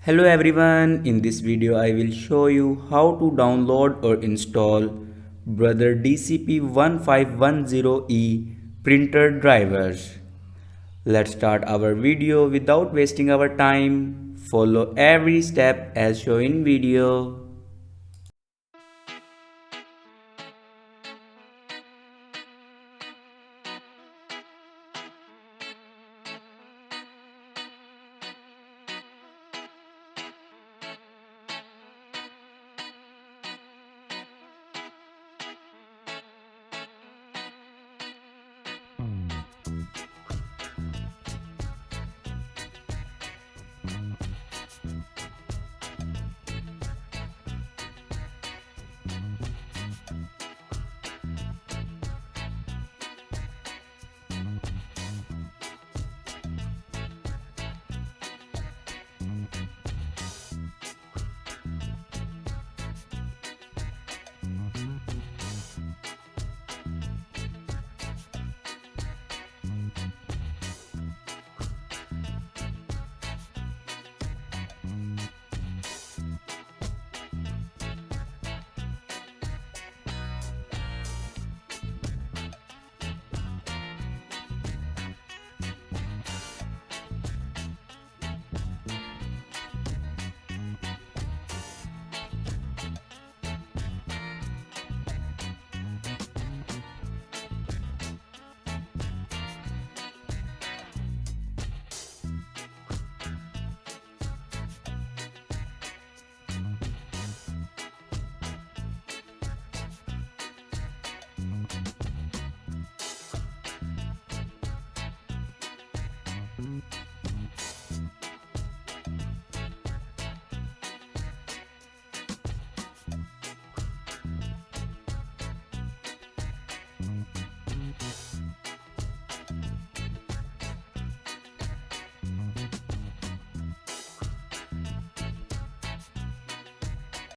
Hello everyone, in this video I will show you how to download or install Brother DCP 1510E printer drivers. Let's start our video without wasting our time. Follow every step as shown in video.